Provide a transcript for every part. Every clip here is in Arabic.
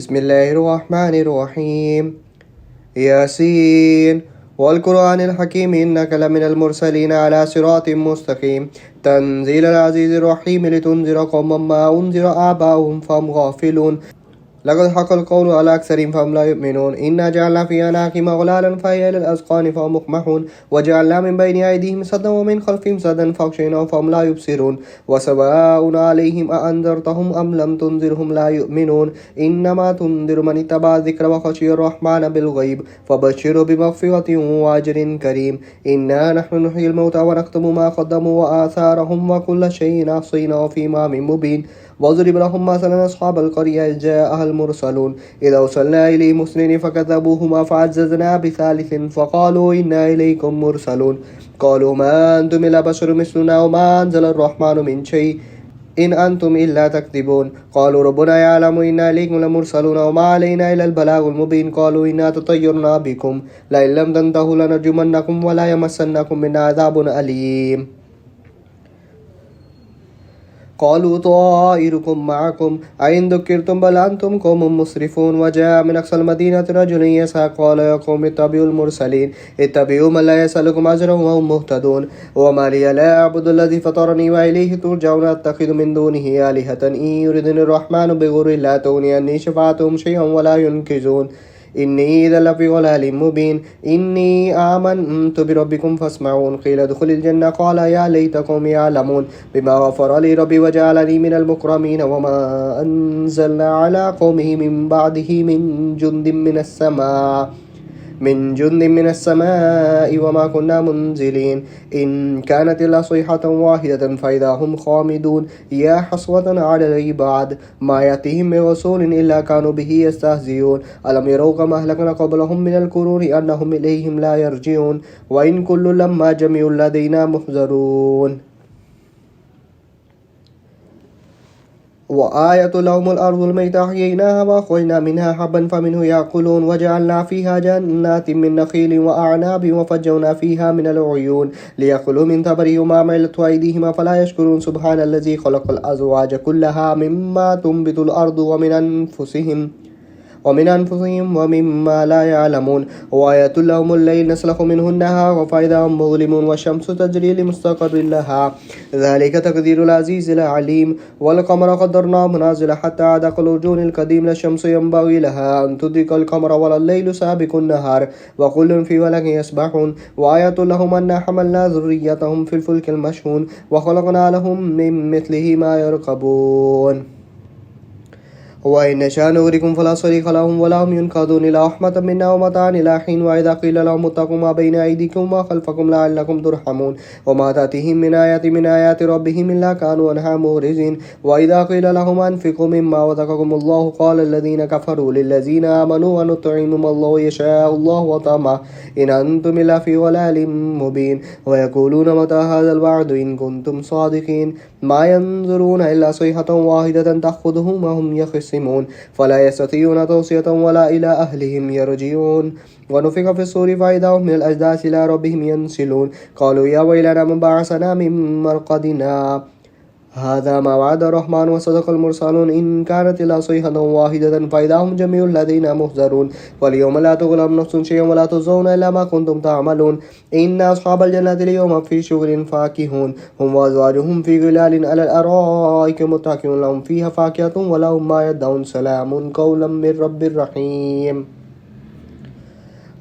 بسم الله الرحمن الرحيم ياسين والقرآن الحكيم إنك لمن المرسلين على صراط مستقيم تنزيل العزيز الرحيم لتنذر قوما ما أنذر آباؤهم فهم غافلون لقد حق القول على أكثرهم فهم لا يؤمنون إنا جعلنا في أعناقهم أغلالا فهي إلى الأذقان فهم مقمحون وجعلنا من بين أيديهم سدا ومن خلفهم سدا فأغشيناهم فهم لا يبصرون وسواء عليهم أأنذرتهم أم لم تنذرهم لا يؤمنون إنما تنذر من اتبع الذكر وخشي الرحمن بالغيب فبشره بمغفرة وأجر كريم إنا نحن نحيي الموتى ونكتب ما قدموا وآثارهم وكل شيء أحصيناه في إمام مبين واضرب لهم مثلا أصحاب القرية إذ جاءها المرسلون إذ أرسلنا إليهم اثنين فكذبوهما فعززنا بثالث فقالوا إنا إليكم مرسلون قالوا ما أنتم إلا بشر مثلنا وما أنزل الرحمن من شيء إن أنتم إلا تكذبون قالوا ربنا يعلم إنا إليكم لمرسلون وما علينا إلا البلاغ المبين قالوا إنا تطيرنا بكم لئن لم تنتهوا لنرجمنكم ولا يمسنكم منا عذاب أليم قالوا طائركم معكم أئن ذكرتم بل أنتم قوم مسرفون وجاء من أقصى المدينة رجل يسعى قال يا قوم اتبعوا المرسلين اتبعوا من لا يسألكم أجرا وهم مهتدون وما لي لا أعبد الذي فطرني وإليه ترجعون أتخذ من دونه آلهة إن يردني الرحمن بغر لا تغني عني شفاعتهم شيئا ولا ينقذون إني إذا لفي ضلال مبين إني آمنت بربكم فاسمعون قيل ادخل الجنة قال يا ليت قومي يعلمون بما غفر لي ربي وجعلني من المكرمين وما أنزلنا على قومه من بعده من جند من السماء وما كنا منزلين إن كانت إلا صيحة واحدة فإذا هم خامدون يا حسرة على العباد ما يأتيهم من رسول إلا كانوا به يستهزئون ألم يروا كما أهلكنا قبلهم من القرون أنهم إليهم لا يرجعون وإن كل لما جميع لدينا محضرون وآية لهم الأرض الميتة أحييناها وأخرجنا منها حبا فمنه يأكلون وجعلنا فيها جنات من نخيل وأعناب وفجرنا فيها من العيون ليأكلوا من ثمره وما عملت أيديهم فلا يشكرون سبحان الذي خلق الأزواج كلها مما تنبت الأرض ومن أنفسهم ومما لا يعلمون وآية لهم الليل نسلخ منه النهار فإذا هم مظلمون والشمس تجري لمستقر لها ذلك تقدير العزيز العليم والقمر قدرناه منازل حتى عاد كالعرجون القديم لا الشمس ينبغي لها أن تدرك القمر ولا الليل سابق النهار وكل في فلك يسبحون وآية لهم أنا حملنا ذريتهم في الفلك المشحون وخلقنا لهم من مثله ما يركبون وإن نشاء نغرقهم فلا صريخ لهم ولا هم ينقذون إلا رحمة منا ومتاعا إلى حين وإذا قيل لهم اتقوا ما بين أيديكم وما خلفكم لعلكم ترحمون وما تأتيهم من آيات ربهم إلا كانوا عنها معرضين وإذا قيل لهم أنفقوا مما رزقكم الله قال الذين كفروا للذين آمنوا ونطعم ما الله يشاء الله وطعمه إن أنتم إلا في ضلال مبين ويقولون متى هذا الوعد إن كنتم صادقين ما ينظرون إلا صيحة واحدة تأخذهم وهم يخصمون فلا يستطيعون توصية ولا إلى أهلهم يرجعون ونفخ في الصور فإذا هم من الأجداث إلى ربهم ينسلون قالوا يا ويلنا من بعثنا من مرقدنا هذا ما وعد الرحمن وصدق المرسلون إن كانت إلا صيحة واحدة فإذا هم جميع لدينا محضرون واليوم لا تظلم نفس شيئا ولا تجزون إلا ما كنتم تعملون إن أصحاب الجنة اليوم في شغل فاكهون هم وأزواجهم في ظلال على الأرائك متكئون لهم فيها فاكهة ولهم ما يدعون سلام قولا من رب رحيم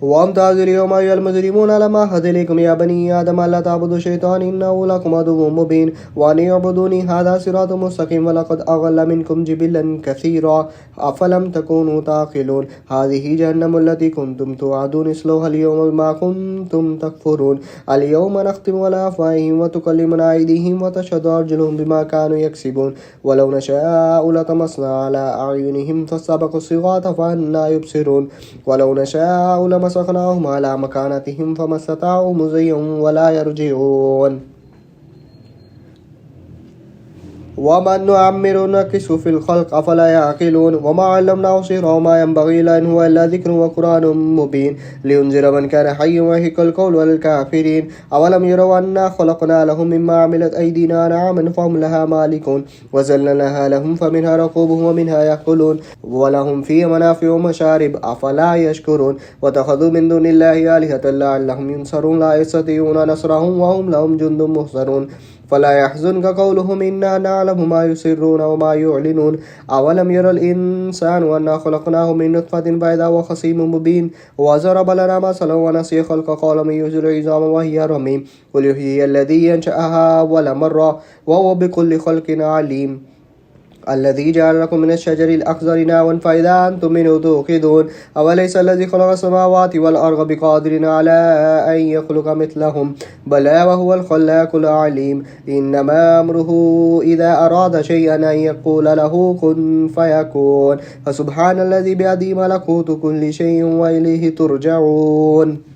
وامتازوا اليوم أيها المجرمون لما أحد إليكم يا بني آدم ألا تعبدوا الشيطان إنه لكم عدو مبين وأن يعبدوني هذا صراط مستقيم ولقد أضل منكم جبلا كثيرا أفلم تكونوا تعقلون هذه جهنم التي كنتم توعدون اصلوها اليوم بما كنتم تكفرون اليوم نختم على أفواههم وتكلمنا أيديهم وتشهد أرجلهم بما كانوا يكسبون ولو نشاء لطمسنا على أعينهم فاستبقوا الصراط فأنى يبصرون ولو نشاء مسخناهم على مكانتهم فما استطاعوا مضيا ولا يرجعون ومن نعمر نكسه في الخلق أفلا يعقلون وما علمناه السحر وما ينبغي له إن هو إلا ذكر وقرآن مبين لينذر من كان حيا ويحق القول وللكافرين أولم يروا أنا خلقنا لهم مما عملت أيدينا أنعاما فهم لها مالكون وذللناها لهم فمنها ركوبهم ومنها يأكلون ولهم فيها منافع ومشارب أفلا يشكرون واتخذوا من دون الله آلهة لعلهم ينصرون لا يستطيعون نصرهم وهم لهم جند محضرون فلا يحزنك قولهم إنا نعلم ما يسرون وما يعلنون أولم يرى الإنسان أنا خلقناه من نطفة بيضاء وخصيم مبين وضرب لنا مثلا ونسي خلق قال من يحيي العظام وهي رميم قل يحيي الذي ينشأها أول مرة وهو بكل خلق عليم الذي جعل لكم من الشجر الأخضر نارا فإذا أنتم منه توقدون أوليس الذي خلق السماوات والأرض بقادر على أن يخلق مثلهم بلى وهو الخلاق العليم إنما أمره إذا أراد شيئا أن يقول له كن فيكون فسبحان الذي بيده ملكوت كل شيء وإليه ترجعون.